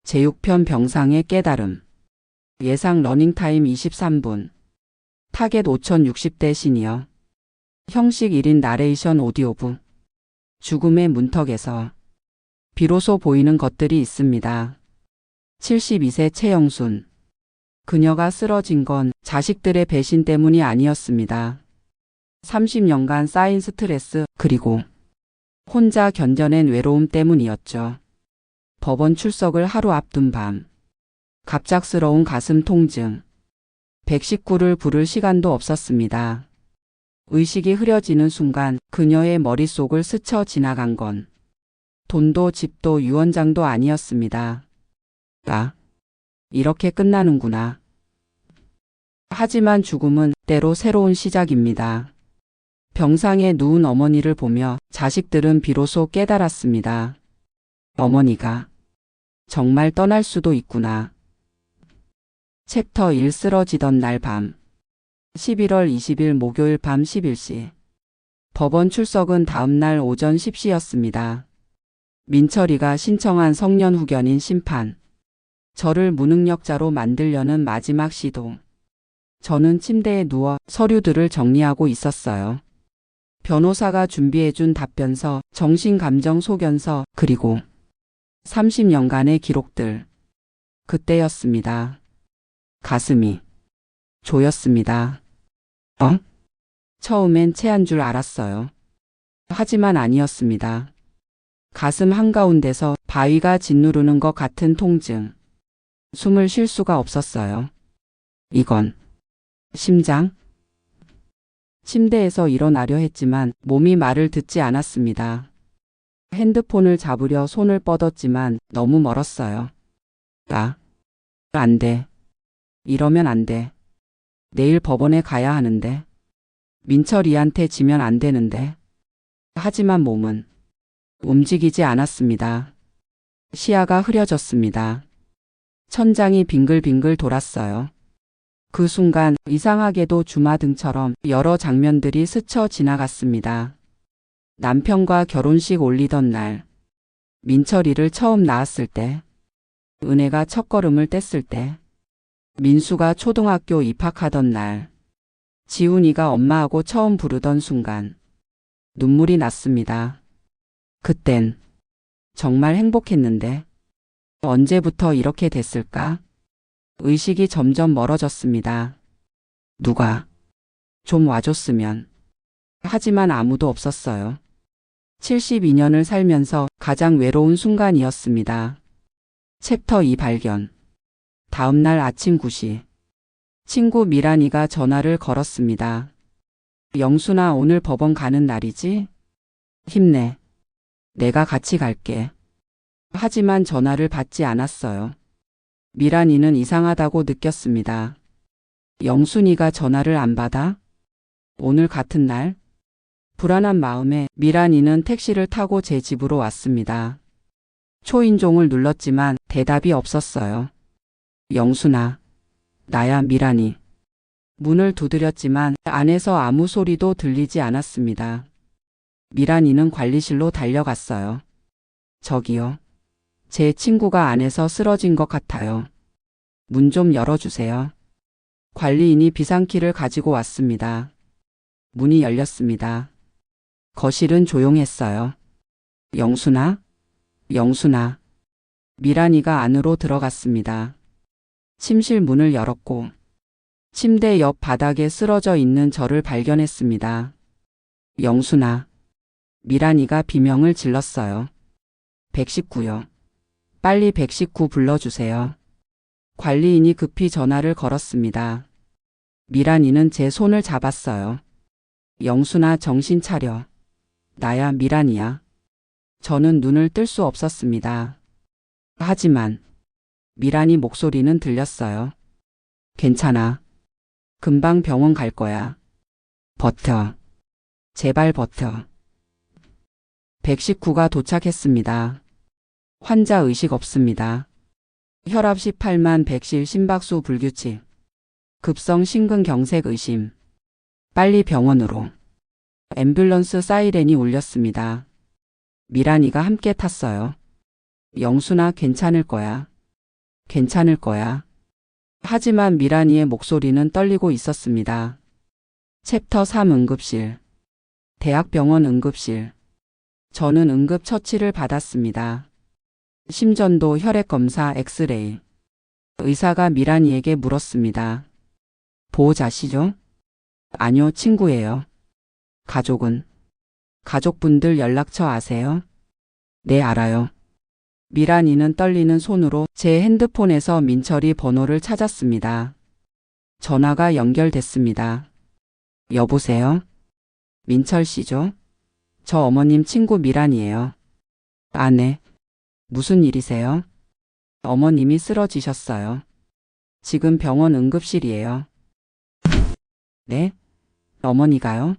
제6편 병상의 깨달음. 예상 러닝타임 23분. 타겟 5060대 시니어. 형식 1인 나레이션 오디오북. 죽음의 문턱에서 비로소 보이는 것들이 있습니다. 72세 최영순. 그녀가 쓰러진 건 자식들의 배신 때문이 아니었습니다. 30년간 쌓인 스트레스 그리고 혼자 견뎌낸 외로움 때문이었죠. 법원 출석을 하루 앞둔 밤. 갑작스러운 가슴 통증. 119를 부를 시간도 없었습니다. 의식이 흐려지는 순간 그녀의 머릿속을 스쳐 지나간 건 돈도 집도 유언장도 아니었습니다. 아, 이렇게 끝나는구나. 하지만 죽음은 때로 새로운 시작입니다. 병상에 누운 어머니를 보며 자식들은 비로소 깨달았습니다. 어머니가 정말 떠날 수도 있구나. 챕터 1 쓰러지던 날 밤. 11월 20일 목요일 밤 11시. 법원 출석은 다음날 오전 10시였습니다. 민철이가 신청한 성년 후견인 심판. 저를 무능력자로 만들려는 마지막 시도. 저는 침대에 누워 서류들을 정리하고 있었어요. 변호사가 준비해준 답변서, 정신감정 소견서, 그리고 30년간의 기록들. 그때였습니다. 가슴이 조였습니다. 처음엔 체한 줄 알았어요. 하지만 아니었습니다. 가슴 한가운데서 바위가 짓누르는 것 같은 통증. 숨을 쉴 수가 없었어요. 이건 심장? 침대에서 일어나려 했지만 몸이 말을 듣지 않았습니다. 핸드폰을 잡으려 손을 뻗었지만 너무 멀었어요. 안 돼. 이러면 안 돼. 내일 법원에 가야 하는데. 민철이한테 지면 안 되는데. 하지만 몸은 움직이지 않았습니다. 시야가 흐려졌습니다. 천장이 빙글빙글 돌았어요. 그 순간 이상하게도 주마등처럼 여러 장면들이 스쳐 지나갔습니다. 남편과 결혼식 올리던 날, 민철이를 처음 낳았을 때, 은혜가 첫걸음을 뗐을 때, 민수가 초등학교 입학하던 날, 지훈이가 엄마하고 처음 부르던 순간, 눈물이 났습니다. 그땐 정말 행복했는데, 언제부터 이렇게 됐을까? 의식이 점점 멀어졌습니다. 누가 좀 와줬으면. 하지만 아무도 없었어요. 72년을 살면서 가장 외로운 순간이었습니다. 챕터 2 발견. 다음날 아침 9시. 친구 미란이가 전화를 걸었습니다. 영순아, 오늘 법원 가는 날이지? 힘내. 내가 같이 갈게. 하지만 전화를 받지 않았어요. 미란이는 이상하다고 느꼈습니다. 영순이가 전화를 안 받아? 오늘 같은 날? 불안한 마음에 미란이는 택시를 타고 제 집으로 왔습니다. 초인종을 눌렀지만 대답이 없었어요. 영순아. 나야, 미란이. 문을 두드렸지만 안에서 아무 소리도 들리지 않았습니다. 미란이는 관리실로 달려갔어요. 저기요. 제 친구가 안에서 쓰러진 것 같아요. 문 좀 열어주세요. 관리인이 비상키를 가지고 왔습니다. 문이 열렸습니다. 거실은 조용했어요. 영순아? 영순아. 미란이가 안으로 들어갔습니다. 침실 문을 열었고 침대 옆 바닥에 쓰러져 있는 저를 발견했습니다. 영순아. 미란이가 비명을 질렀어요. 119요. 빨리 119 불러주세요. 관리인이 급히 전화를 걸었습니다. 미란이는 제 손을 잡았어요. 영순아, 정신 차려. 나야, 미란이야. 저는 눈을 뜰 수 없었습니다. 하지만 미란이 목소리는 들렸어요. 괜찮아. 금방 병원 갈 거야. 버텨. 제발 버텨. 119가 도착했습니다. 환자 의식 없습니다. 혈압 18만 100실 심박수 불규칙. 급성 심근경색 의심. 빨리 병원으로. 앰뷸런스 사이렌이 울렸습니다. 미란이가 함께 탔어요. 영순아, 괜찮을 거야. 괜찮을 거야. 하지만 미란이의 목소리는 떨리고 있었습니다. 챕터 3 응급실. 대학병원 응급실. 저는 응급처치를 받았습니다. 심전도, 혈액검사, 엑스레이. 의사가 미란이에게 물었습니다. 보호자시죠? 아니요, 친구예요. 가족은? 가족분들 연락처 아세요? 네, 알아요. 미란이는 떨리는 손으로 제 핸드폰에서 민철이 번호를 찾았습니다. 전화가 연결됐습니다. 여보세요? 민철 씨죠? 저 어머님 친구 미란이에요. 아, 네. 무슨 일이세요? 어머님이 쓰러지셨어요. 지금 병원 응급실이에요. 네? 어머니가요?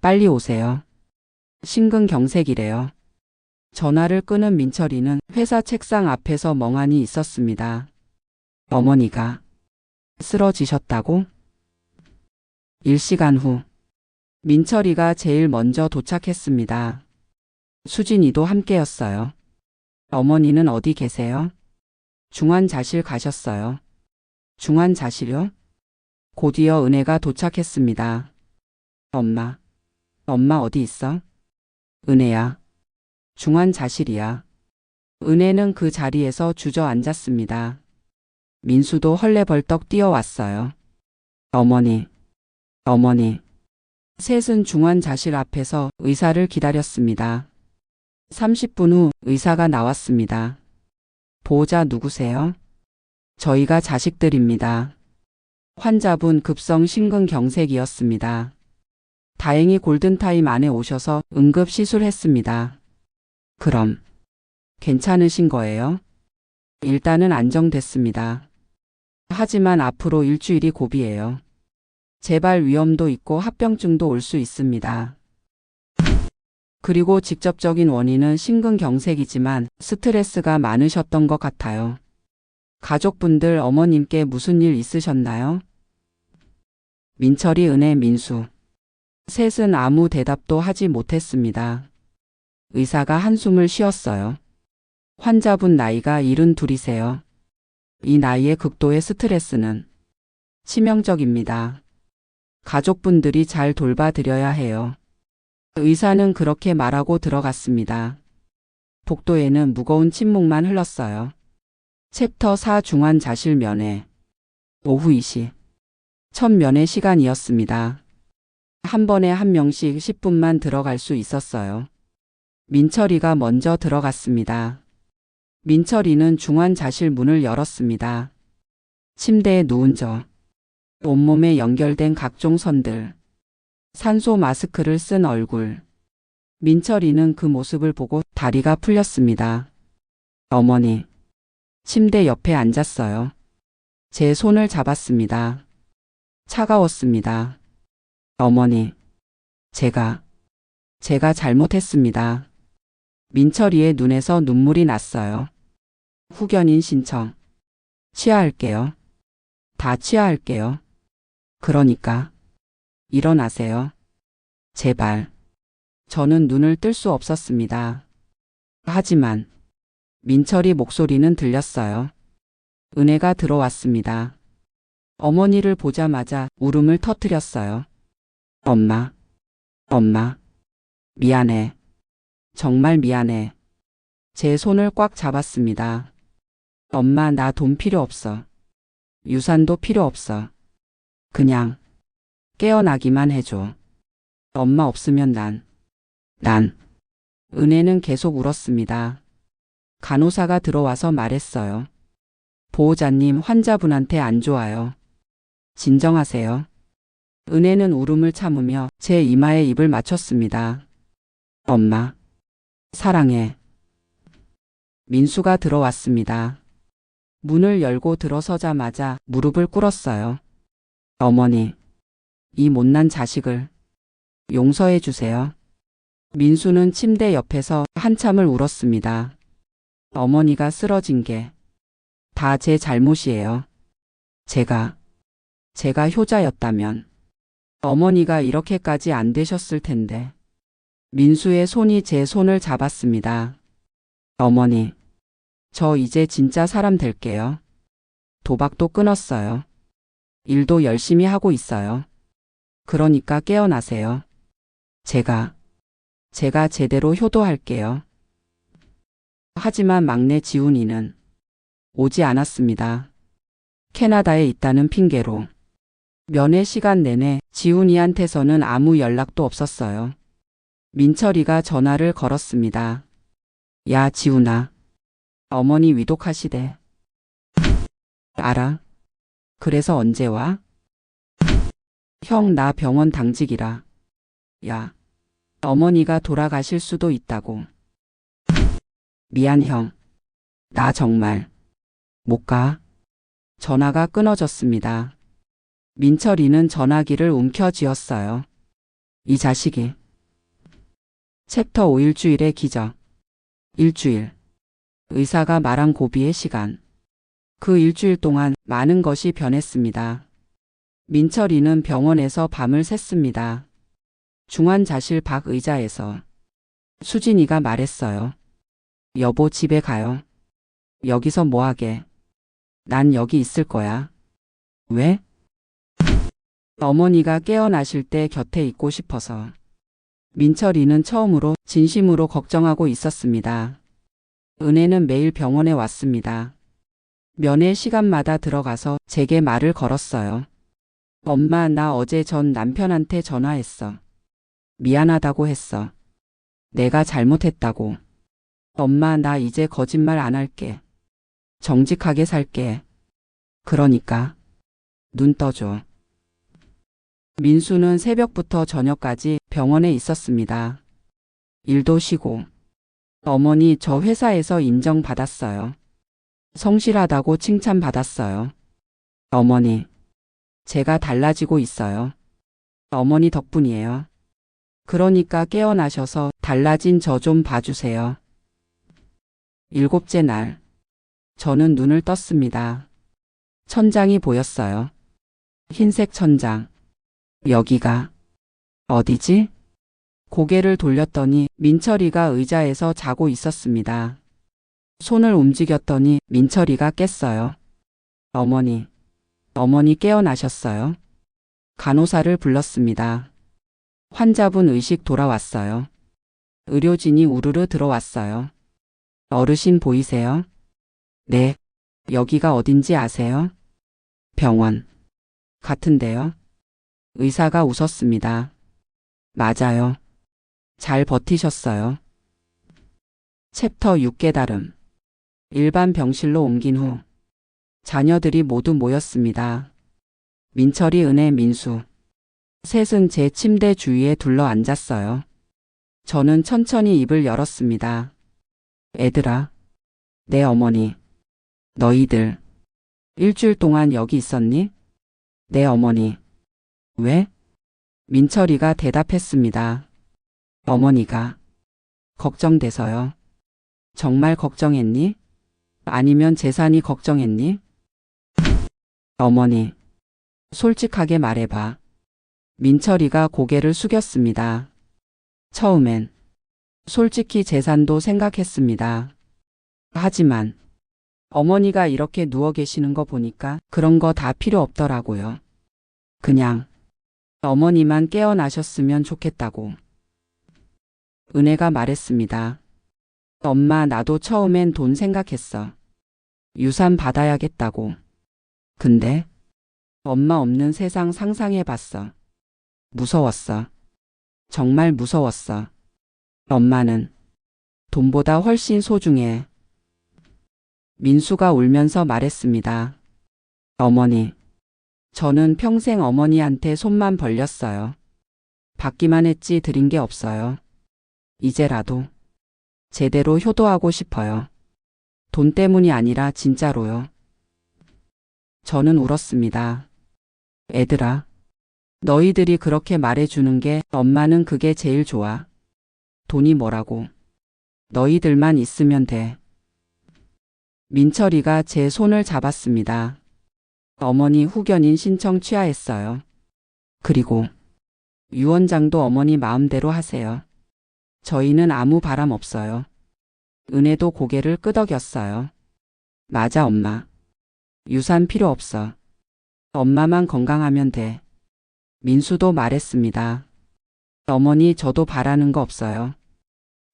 빨리 오세요. 심근경색이래요. 전화를 끊은 민철이는 회사 책상 앞에서 멍하니 있었습니다. 어머니가 쓰러지셨다고? 1시간 후 민철이가 제일 먼저 도착했습니다. 수진이도 함께였어요. 어머니는 어디 계세요? 중환자실 가셨어요. 중환자실요? 곧이어 은혜가 도착했습니다. 엄마 어디 있어? 은혜야. 중환자실이야. 은혜는 그 자리에서 주저앉았습니다. 민수도 헐레벌떡 뛰어왔어요. 어머니. 셋은 중환자실 앞에서 의사를 기다렸습니다. 30분 후 의사가 나왔습니다. 보호자 누구세요? 저희가 자식들입니다. 환자분 급성 심근경색이었습니다. 다행히 골든타임 안에 오셔서 응급시술했습니다. 그럼 괜찮으신 거예요? 일단은 안정됐습니다. 하지만 앞으로 일주일이 고비예요. 재발 위험도 있고 합병증도 올 수 있습니다. 그리고 직접적인 원인은 심근경색이지만 스트레스가 많으셨던 것 같아요. 가족분들 어머님께 무슨 일 있으셨나요? 민철이, 은혜, 민수. 셋은 아무 대답도 하지 못했습니다. 의사가 한숨을 쉬었어요. 환자분 나이가 72이세요. 이 나이에 극도의 스트레스는 치명적입니다. 가족분들이 잘 돌봐드려야 해요. 의사는 그렇게 말하고 들어갔습니다. 복도에는 무거운 침묵만 흘렀어요. 챕터 4 중환자실 면회. 오후 2시. 첫 면회 시간이었습니다. 한 번에 한 명씩 10분만 들어갈 수 있었어요. 민철이가 먼저 들어갔습니다. 민철이는 중환자실 문을 열었습니다. 침대에 누운 저. 온몸에 연결된 각종 선들. 산소 마스크를 쓴 얼굴. 민철이는 그 모습을 보고 다리가 풀렸습니다. 어머니. 침대 옆에 앉았어요. 제 손을 잡았습니다. 차가웠습니다. 어머니. 제가 잘못했습니다. 민철이의 눈에서 눈물이 났어요. 후견인 신청. 취하할게요. 다 취하할게요. 그러니까 일어나세요. 제발. 저는 눈을 뜰 수 없었습니다. 하지만 민철이 목소리는 들렸어요. 은혜가 들어왔습니다. 어머니를 보자마자 울음을 터뜨렸어요. 엄마. 미안해. 정말 미안해. 제 손을 꽉 잡았습니다. 엄마, 나 돈 필요 없어. 유산도 필요 없어. 그냥 깨어나기만 해줘. 엄마 없으면 난. 은혜는 계속 울었습니다. 간호사가 들어와서 말했어요. 보호자님, 환자분한테 안 좋아요. 진정하세요. 은혜는 울음을 참으며 제 이마에 입을 맞췄습니다. 엄마, 사랑해. 민수가 들어왔습니다. 문을 열고 들어서자마자 무릎을 꿇었어요. 어머니, 이 못난 자식을 용서해 주세요. 민수는 침대 옆에서 한참을 울었습니다. 어머니가 쓰러진 게 다 제 잘못이에요. 제가 효자였다면 어머니가 이렇게까지 안 되셨을 텐데. 민수의 손이 제 손을 잡았습니다. 어머니, 저 이제 진짜 사람 될게요. 도박도 끊었어요. 일도 열심히 하고 있어요. 그러니까 깨어나세요. 제가 제대로 효도할게요. 하지만 막내 지훈이는 오지 않았습니다. 캐나다에 있다는 핑계로. 면회 시간 내내 지훈이한테서는 아무 연락도 없었어요. 민철이가 전화를 걸었습니다. 야, 지훈아. 어머니 위독하시대. 알아. 그래서 언제 와? 형, 나 병원 당직이라. 야, 어머니가 돌아가실 수도 있다고. 미안, 형. 나 정말 못 가. 전화가 끊어졌습니다. 민철이는 전화기를 움켜쥐었어요. 이 자식이. 챕터 5 일주일의 기적. 일주일. 의사가 말한 고비의 시간. 그 일주일 동안 많은 것이 변했습니다. 민철이는 병원에서 밤을 샜습니다. 중환자실 밖 의자에서 수진이가 말했어요. 여보, 집에 가요. 여기서 뭐하게? 난 여기 있을 거야. 왜? 어머니가 깨어나실 때 곁에 있고 싶어서. 민철이는 처음으로 진심으로 걱정하고 있었습니다. 은혜는 매일 병원에 왔습니다. 면회 시간마다 들어가서 제게 말을 걸었어요. 엄마, 나 어제 전 남편한테 전화했어. 미안하다고 했어. 내가 잘못했다고. 엄마, 나 이제 거짓말 안 할게. 정직하게 살게. 그러니까 눈 떠줘. 민수는 새벽부터 저녁까지 병원에 있었습니다. 일도 쉬고. 어머니, 저 회사에서 인정받았어요. 성실하다고 칭찬받았어요. 어머니, 제가 달라지고 있어요. 어머니 덕분이에요. 그러니까 깨어나셔서 달라진 저 좀 봐주세요. 7째 날. 저는 눈을 떴습니다. 천장이 보였어요. 흰색 천장. 여기가 어디지? 고개를 돌렸더니 민철이가 의자에서 자고 있었습니다. 손을 움직였더니 민철이가 깼어요. 어머니 깨어나셨어요? 간호사를 불렀습니다. 환자분 의식 돌아왔어요. 의료진이 우르르 들어왔어요. 어르신 보이세요? 네. 여기가 어딘지 아세요? 병원. 같은데요? 의사가 웃었습니다. 맞아요. 잘 버티셨어요. 챕터 6 깨달음. 일반 병실로 옮긴 후 자녀들이 모두 모였습니다. 민철이, 은혜, 민수. 셋은 제 침대 주위에 둘러 앉았어요. 저는 천천히 입을 열었습니다. 애들아, 내 어머니. 너희들 일주일 동안 여기 있었니? 내 어머니. 왜? 민철이가 대답했습니다. 어머니가 걱정돼서요. 정말 걱정했니? 아니면 재산이 걱정했니? 어머니, 솔직하게 말해봐. 민철이가 고개를 숙였습니다. 처음엔 솔직히 재산도 생각했습니다. 하지만 어머니가 이렇게 누워 계시는 거 보니까 그런 거 다 필요 없더라고요. 그냥 어머니만 깨어나셨으면 좋겠다고. 은혜가 말했습니다. 엄마, 나도 처음엔 돈 생각했어. 유산 받아야겠다고. 근데 엄마 없는 세상 상상해봤어. 무서웠어. 정말 무서웠어. 엄마는 돈보다 훨씬 소중해. 민수가 울면서 말했습니다. 어머니, 저는 평생 어머니한테 손만 벌렸어요. 받기만 했지 드린 게 없어요. 이제라도 제대로 효도하고 싶어요. 돈 때문이 아니라 진짜로요. 저는 울었습니다. 애들아, 너희들이 그렇게 말해주는 게 엄마는 그게 제일 좋아. 돈이 뭐라고. 너희들만 있으면 돼. 민철이가 제 손을 잡았습니다. 어머니 후견인 신청 취하했어요. 그리고 유언장도 어머니 마음대로 하세요. 저희는 아무 바람 없어요. 은혜도 고개를 끄덕였어요. 맞아, 엄마. 유산 필요 없어. 엄마만 건강하면 돼. 민수도 말했습니다. 어머니, 저도 바라는 거 없어요.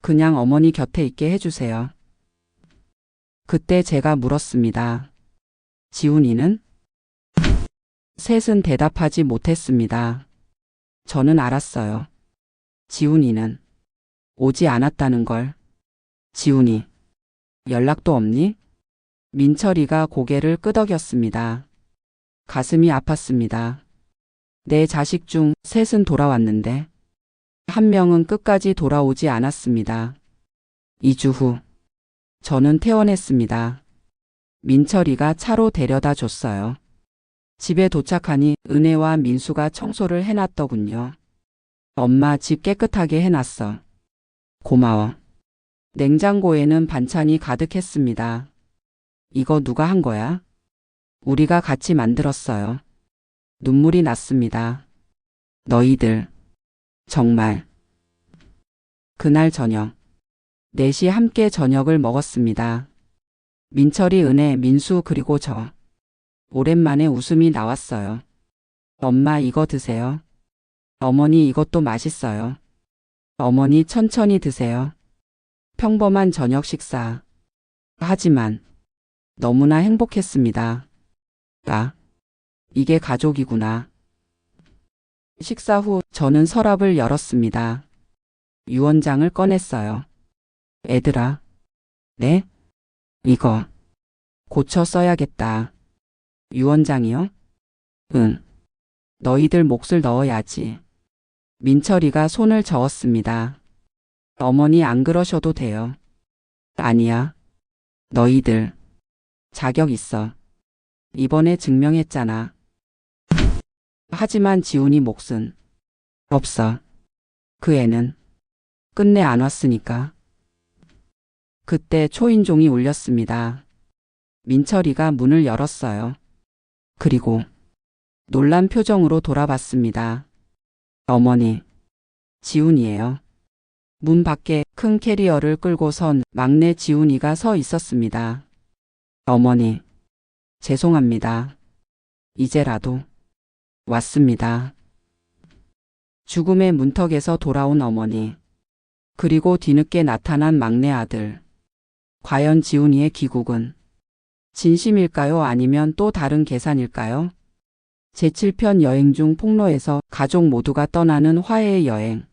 그냥 어머니 곁에 있게 해주세요. 그때 제가 물었습니다. 지훈이는? 셋은 대답하지 못했습니다. 저는 알았어요. 지훈이는 오지 않았다는 걸. 지훈이, 연락도 없니? 민철이가 고개를 끄덕였습니다. 가슴이 아팠습니다. 내 자식 중 셋은 돌아왔는데 한 명은 끝까지 돌아오지 않았습니다. 2주 후 저는 퇴원했습니다. 민철이가 차로 데려다 줬어요. 집에 도착하니 은혜와 민수가 청소를 해놨더군요. 엄마, 집 깨끗하게 해놨어. 고마워. 냉장고에는 반찬이 가득했습니다. 이거 누가 한 거야? 우리가 같이 만들었어요. 눈물이 났습니다. 너희들 정말. 그날 저녁 4시 함께 저녁을 먹었습니다. 민철이, 은혜, 민수 그리고 저. 오랜만에 웃음이 나왔어요. 엄마, 이거 드세요. 어머니, 이것도 맛있어요. 어머니, 천천히 드세요. 평범한 저녁 식사. 하지만 너무나 행복했습니다. 이게 가족이구나. 식사 후 저는 서랍을 열었습니다. 유언장을 꺼냈어요. 애들아. 네? 이거 고쳐 써야겠다. 유언장이요? 응. 너희들 몫을 넣어야지. 민철이가 손을 저었습니다. 어머니, 안 그러셔도 돼요. 아니야. 너희들 자격 있어. 이번에 증명했잖아. 하지만 지훈이 몫은 없어. 그 애는 끝내 안 왔으니까. 그때 초인종이 울렸습니다. 민철이가 문을 열었어요. 그리고 놀란 표정으로 돌아봤습니다. 어머니, 지훈이에요. 문 밖에 큰 캐리어를 끌고 선 막내 지훈이가 서 있었습니다. 어머니, 죄송합니다. 이제라도 왔습니다. 죽음의 문턱에서 돌아온 어머니. 그리고 뒤늦게 나타난 막내 아들. 과연 지훈이의 귀국은 진심일까요? 아니면 또 다른 계산일까요? 제7편 여행 중 폭로에서 가족 모두가 떠나는 화해의 여행.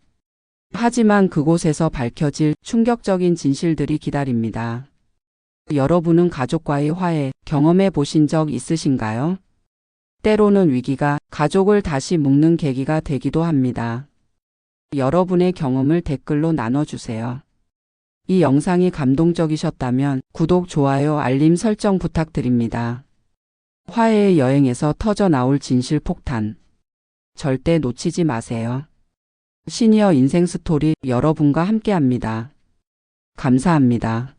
하지만 그곳에서 밝혀질 충격적인 진실들이 기다립니다. 여러분은 가족과의 화해 경험해 보신 적 있으신가요? 때로는 위기가 가족을 다시 묶는 계기가 되기도 합니다. 여러분의 경험을 댓글로 나눠주세요. 이 영상이 감동적이셨다면 구독, 좋아요, 알림 설정 부탁드립니다. 화해의 여행에서 터져 나올 진실 폭탄. 절대 놓치지 마세요. 시니어 인생 스토리 여러분과 함께합니다. 감사합니다.